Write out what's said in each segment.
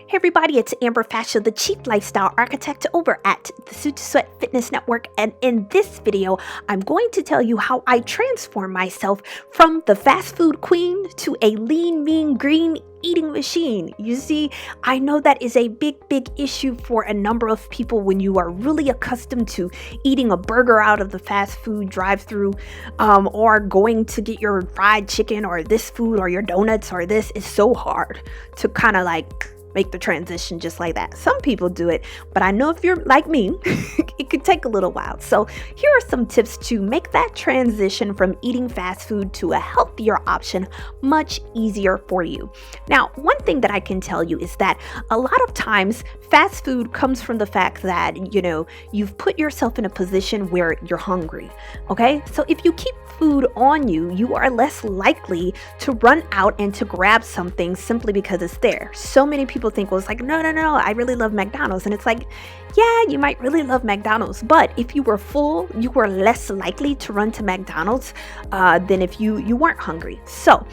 Hey everybody, it's Amber Fascia, the Chief Lifestyle Architect over at the Suit to Sweat Fitness Network, and in this video, I'm going to tell you how I transform myself from the fast food queen to a lean, mean, green eating machine. You see, I know that is a big issue for a number of people when you are really accustomed to eating a burger out of the fast food drive-thru, or going to get your fried chicken or this food or your donuts or this. Is so hard to kind of like make the transition just like that. Some people do it, but I know if you're like me, it could take a little while. So here are some tips to make that transition from eating fast food to a healthier option much easier for you. Now, one thing that I can tell you is that a lot of times fast food comes from the fact that, you've put yourself in a position where you're hungry. Okay? So if you keep food on you, you are less likely to run out and to grab something simply because it's there. So many people think, well, it's like, no, I really love McDonald's. And it's like, yeah, you might really love McDonald's, but if you were full, you were less likely to run to McDonald's than if you weren't hungry. So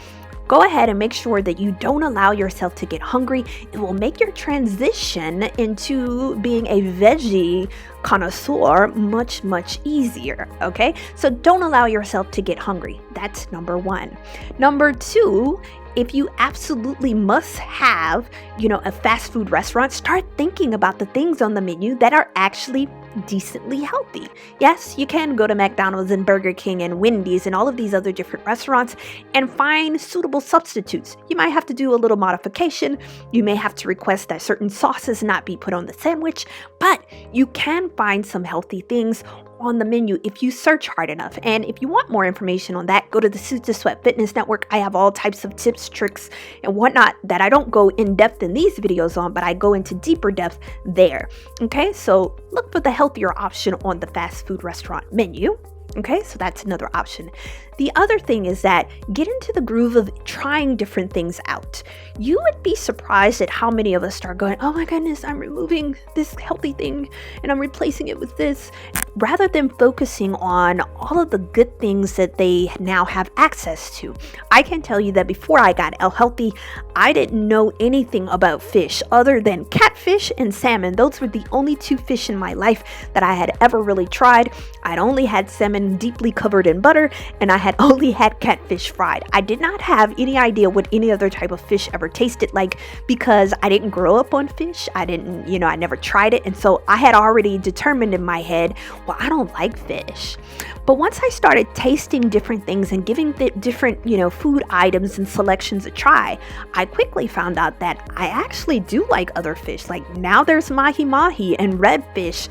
go ahead and make sure that you don't allow yourself to get hungry. It will make your transition into being a veggie connoisseur much easier. Okay, so don't allow yourself to get hungry. That's number one. Number two, if you absolutely must have, a fast food restaurant, start thinking about the things on the menu that are actually decently healthy. Yes, you can go to McDonald's and Burger King and Wendy's and all of these other different restaurants and find suitable substitutes. You might have to do a little modification. You may have to request that certain sauces not be put on the sandwich, but you can find some healthy things on the menu if you search hard enough. And if you want more information on that, go to the Suit to Sweat Fitness Network. I have all types of tips, tricks, and whatnot that I don't go in depth in these videos on, but I go into deeper depth there. Okay, so look for the healthier option on the fast food restaurant menu. Okay, so that's another option. The other thing is that get into the groove of trying different things out. You would be surprised at how many of us start going, oh my goodness, I'm removing this healthy thing and I'm replacing it with this, rather than focusing on all of the good things that they now have access to. I can tell you that before I got healthy, I didn't know anything about fish other than catfish and salmon. Those were the only two fish in my life that I had ever really tried. I'd only had salmon deeply covered in butter, and I had only had catfish fried. I did not have any idea what any other type of fish ever tasted like because I didn't grow up on fish. I didn't, I never tried it. And so I had already determined in my head, well, I don't like fish. But once I started tasting different things and giving the different, food items and selections a try, I quickly found out that I actually do like other fish. Like now there's mahi-mahi and redfish,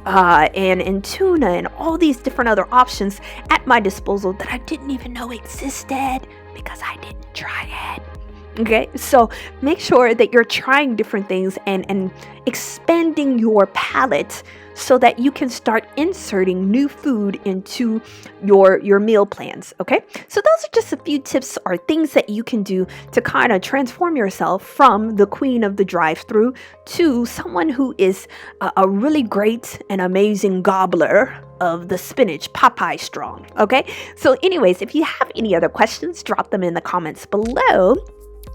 and tuna and all these different other options at my disposal that I didn't even know existed because I didn't try it. Okay, so make sure that you're trying different things and expanding your palate so that you can start inserting new food into your meal plans. Okay, so those are just a few tips or things that you can do to kind of transform yourself from the queen of the drive-thru to someone who is a really great and amazing gobbler of the spinach Popeye strong. Okay, so anyways, if you have any other questions, drop them in the comments below.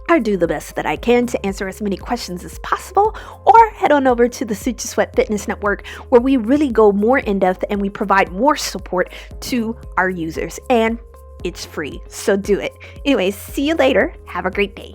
I do the best that I can to answer as many questions as possible, or head on over to the Suit to Sweat Fitness Network, where we really go more in depth and we provide more support to our users, and it's free, so do it. Anyways, see you later. Have a great day.